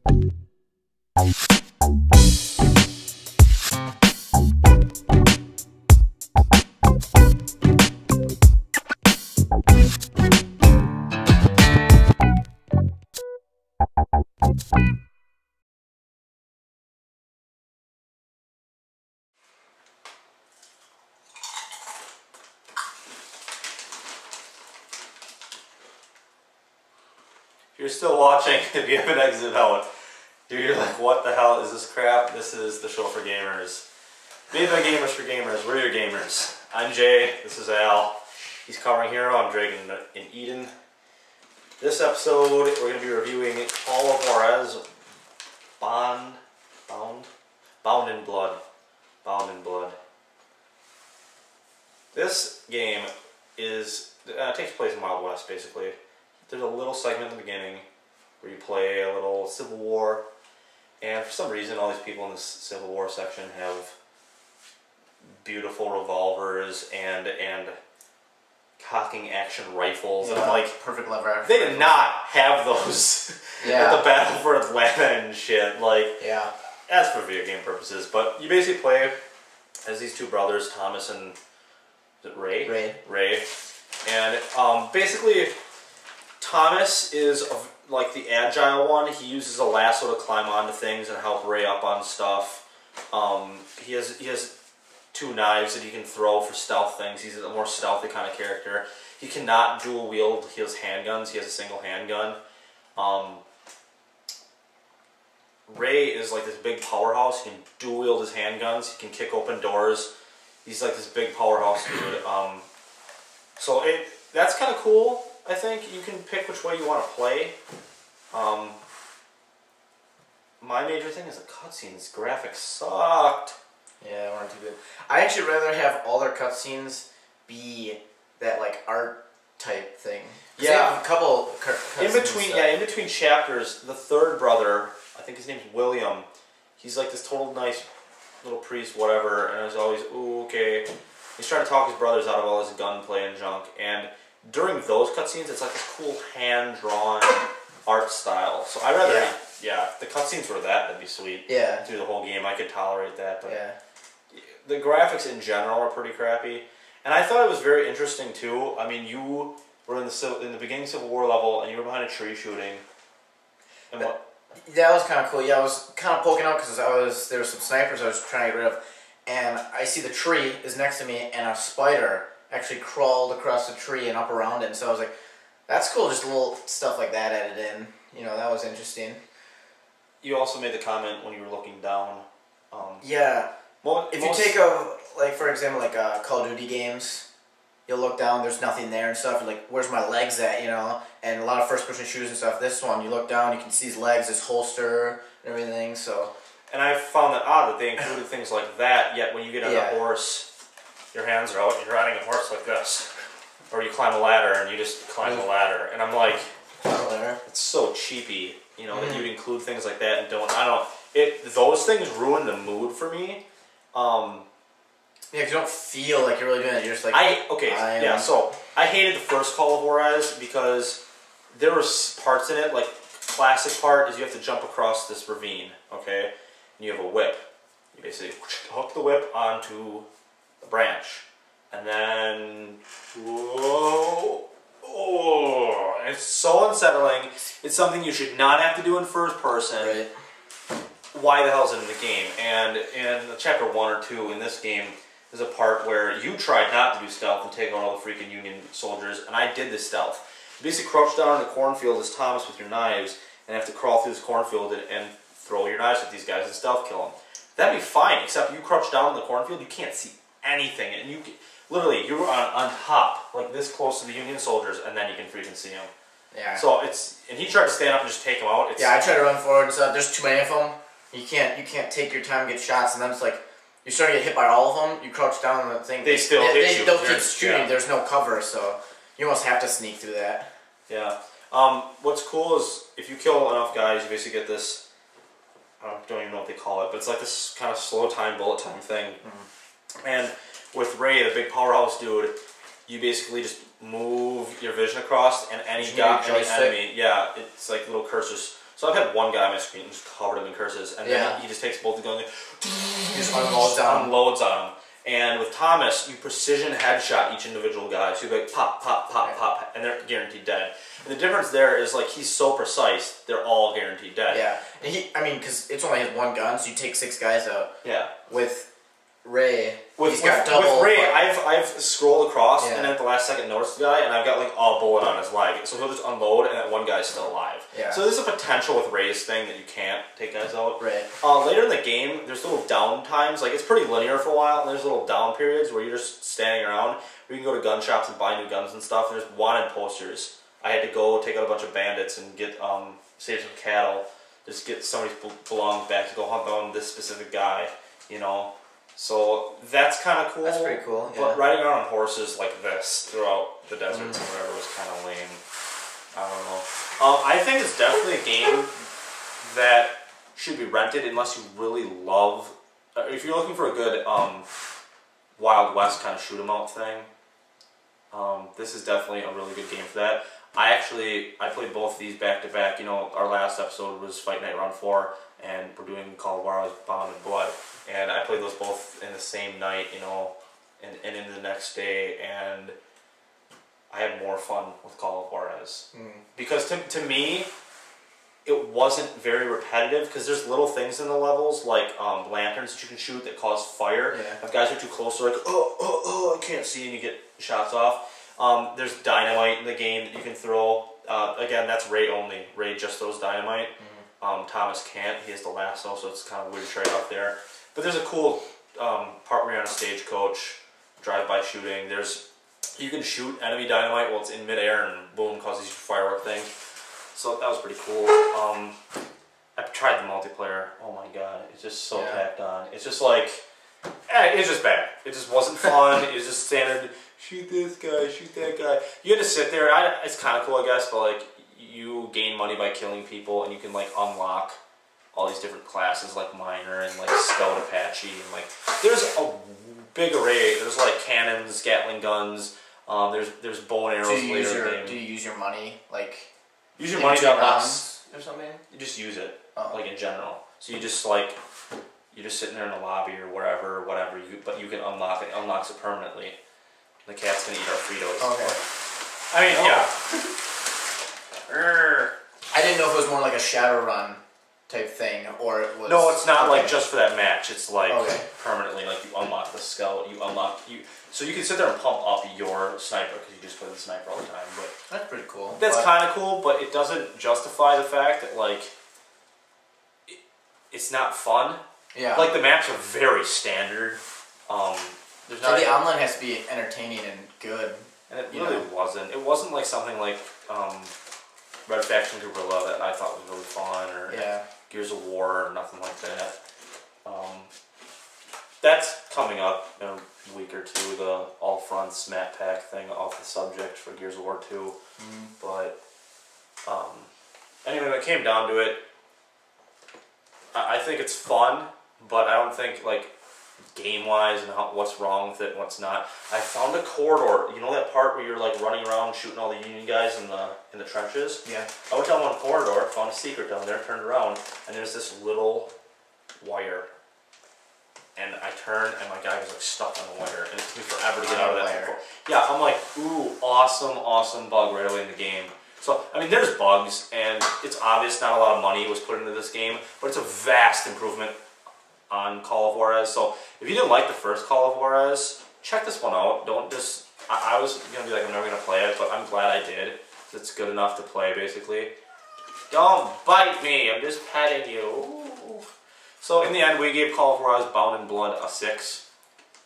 If you're still watching, if you haven't exited out, you're like, what the hell is this crap? This is the show for gamers. Made by gamers for gamers. We're your gamers. I'm Jay. This is Al. He's covering Hero. I'm Dragon in Eden. This episode, we're going to be reviewing Call of Juarez. Bound in Blood. Bound in Blood. This game takes place in Wild West, basically. There's a little segment in the beginning where you play a little Civil War, and for some reason all these people in this Civil War section have beautiful revolvers and cocking action rifles, and I'm like, perfect lever. They did not have those at the Battle for Atlanta and shit. Like, that's for video game purposes. But you basically play as these two brothers, Thomas and is it Ray? Ray. And basically, Thomas is like the agile one. He uses a lasso to climb onto things and help Ray up on stuff. He has two knives that he can throw for stealth things. He's a more stealthy kind of character. He cannot dual wield. He has handguns. He has a single handgun. Ray is like this big powerhouse. He can dual wield his handguns. He can kick open doors. He's like this big powerhouse dude. So that's kind of cool. I think you can pick which way you want to play. My major thing is the cutscenes. Graphics sucked. Yeah, they weren't too good. I actually rather have all their cutscenes be that like art type thing. Yeah, they have a couple cutscenes. In between chapters, the third brother, I think his name's William. He's like this total nice little priest, whatever, and I was always, ooh, okay. He's trying to talk his brothers out of all his gunplay and junk, and during those cutscenes, it's like this cool hand-drawn art style. So I'd rather, if the cutscenes were that'd be sweet. Yeah. Through the whole game, I could tolerate that. But the graphics in general are pretty crappy, and I thought it was very interesting too. I mean, you were in the beginning Civil War level, and you were behind a tree shooting. And that was kind of cool. Yeah, I was kind of poking out because there were some snipers I was trying to get rid of, and I see the tree is next to me, and a spider actually crawled across the tree and up around it, and so I was like, that's cool, just little stuff like that added in. You know, that was interesting. You also made the comment when you were looking down. If you take like for example, like Call of Duty games, you'll look down, there's nothing there and stuff, you're like, where's my legs at, you know? And a lot of first-person shooters and stuff, this one, you look down, you can see his legs, his holster, and everything, so. And I found that odd that they included things like that, yet when you get on a horse, your hands are out, you're riding a horse like this. Or you climb a ladder and you just climb the ladder. And I'm like, it's so cheapy, you know, that you'd include things like that and those things ruin the mood for me. Yeah, because you don't feel like you're really doing it, you're just like... So I hated the first Call of Juarez because there were parts in it, like, classic part is you have to jump across this ravine, okay? And you have a whip. You basically hook the whip onto the branch, and then it's so unsettling. It's something you should not have to do in first person. Right. Why the hell is it in the game? And in chapter 1 or 2 in this game, there's a part where you tried not to do stealth and take on all the freaking Union soldiers, and I did the stealth. You basically crouch down in the cornfield as Thomas with your knives, and have to crawl through this cornfield and throw your knives at these guys and stealth kill them. That'd be fine, except you crouch down in the cornfield, you can't see anything, and you literally you're on top, like this close to the Union soldiers, and then you can freaking see them. Yeah. So and he tried to stand up and just take them out. I tried to run forward and stuff. There's too many of them. You can't take your time and get shots, and then it's like you start to get hit by all of them. You crouch down on the thing. They still hit you. They'll keep shooting. There's no cover, so you almost have to sneak through that. Yeah. What's cool is if you kill enough guys, you basically get this. I don't even know what they call it, but it's like this kind of slow time, bullet time thing. And with Ray, the big powerhouse dude, you basically just move your vision across, and any enemy, it's like little cursors. So I've had one guy on my screen who's covered in curses, and then he just takes both the guns and he just unloads on them. And with Thomas, you precision headshot each individual guy. So you like pop, pop, pop, pop, and they're guaranteed dead. And the difference there is like he's so precise, they're all guaranteed dead. Yeah, and because it's only his one gun, so you take 6 guys out. Yeah. With Ray, with Ray, I've scrolled across and then at the last second noticed the guy, and I've got like a bullet on his leg, so he'll just unload, and that one guy's still alive. Yeah. So there's a potential with Ray's thing that you can't take guys out. Right. Later in the game, there's little down times. Like it's pretty linear for a while, and there's little down periods where you're just standing around. Where you can go to gun shops and buy new guns and stuff. And there's wanted posters. I had to go take out a bunch of bandits and get save some cattle. Just get somebody's belongings back to go hunt down this specific guy. You know. So that's kind of cool. That's pretty cool. Yeah. But riding around on horses like this throughout the deserts and whatever was kind of lame. I don't know. I think it's definitely a game that should be rented unless you really love. If you're looking for a good Wild West kind of shoot 'em out thing, this is definitely a really good game for that. I played both of these back to back. You know, our last episode was Fight Night Round 4, and we're doing Call of Juarez Bound in Blood. And I played those both in the same night, you know, and into the next day, and I had more fun with Call of Juarez. Because to me, it wasn't very repetitive, because there's little things in the levels, like lanterns that you can shoot that cause fire. Yeah. If guys are too close, they're like, oh, I can't see, and you get shots off. There's dynamite in the game that you can throw. Again, that's Ray only. Ray just throws dynamite. Thomas can't. He has the lasso, so it's kind of a weird trade-off there. But there's a cool part where you're on a stagecoach, drive-by shooting. You can shoot enemy dynamite while it's in midair, and boom, causes you firework things. So that was pretty cool. I tried the multiplayer. Oh my god, it's just so tacked on. It's just like, it's just bad. It just wasn't fun. It was just standard, shoot this guy, shoot that guy. You had to sit there. It's kind of cool, I guess, but like, you gain money by killing people, and you can like unlock all these different classes like Miner and like Scout Apache, and like there's a big array. There's like cannons, Gatling guns. There's bow and arrows later in the game. Do you use your money like? Use your money to unlock or something. You just use it like in general. So you just like you're just sitting there in the lobby or wherever, whatever. But you can unlock it. It unlocks it permanently. The cat's gonna eat our Fritos. Okay. I mean, yeah. I didn't know if it was more like a Shadowrun type thing, or it was... No, it's not like just for that match. It's like permanently, like you unlock the Scout, so you can sit there and pump up your sniper, because you just play the sniper all the time. But that's pretty cool. That's kind of cool, but it doesn't justify the fact that like it's not fun. Yeah. Like the maps are very standard. There's not the online has to be entertaining and good. And it really wasn't. It wasn't like something like Red Faction Guerrilla that I thought was really fun, or Gears of War, or nothing like that. That's coming up in a week or two, the All Fronts map pack thing off the subject for Gears of War 2. But anyway, when it came down to it, I think it's fun, but I don't think like game-wise and what's wrong with it and what's not. I found a corridor. You know that part where you're like running around shooting all the Union guys in the trenches? Yeah. I went down one corridor, found a secret down there, turned around, and there's this little wire. And I turned, and my guy was like stuck on the wire, and it took me forever to get out of that wire. Yeah, I'm like, ooh, awesome bug right away in the game. So, I mean, there's bugs, and it's obvious not a lot of money was put into this game, but it's a vast improvement on Call of Juarez. So if you didn't like the first Call of Juarez, check this one out. Don't just, I was going to be like, I'm never going to play it, but I'm glad I did. It's good enough to play, basically. Don't bite me, I'm just petting you. Ooh. So in the end, we gave Call of Juarez Bound in Blood a 6.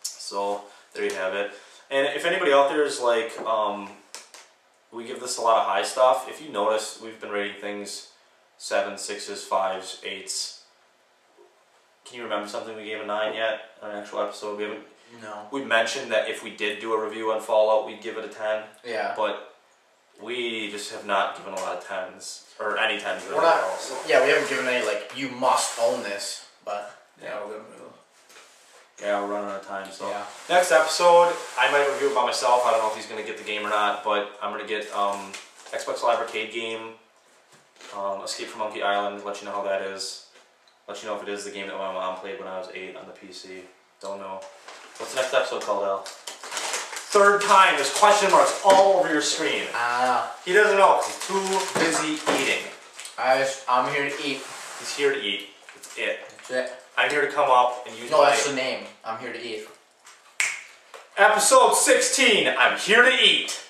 So there you have it. And if anybody out there is like, we give this a lot of high stuff. If you notice, we've been rating things 7s, 6s, 5s, 8s. Can you remember something we gave a 9 yet on an actual episode? We haven't. No. We mentioned that if we did do a review on Fallout, we'd give it a 10. Yeah. But we just have not given a lot of 10s or any 10s. We're not. Yeah, we haven't given any like you must own this, but yeah, we're good. Yeah, we're running out of time. So next episode, I might review it by myself. I don't know if he's gonna get the game or not, but I'm gonna get Xbox Live Arcade game. Escape from Monkey Island, let you know how that is. Let you know if it is the game that my mom played when I was 8 on the PC. Don't know. What's the next episode called, Al? Third time, there's question marks all over your screen. He doesn't know because he's too busy eating. I'm here to eat. He's here to eat. That's it. That's it. I'm here to come up and use No, that's the name. I'm here to eat. Episode 16, I'm here to eat.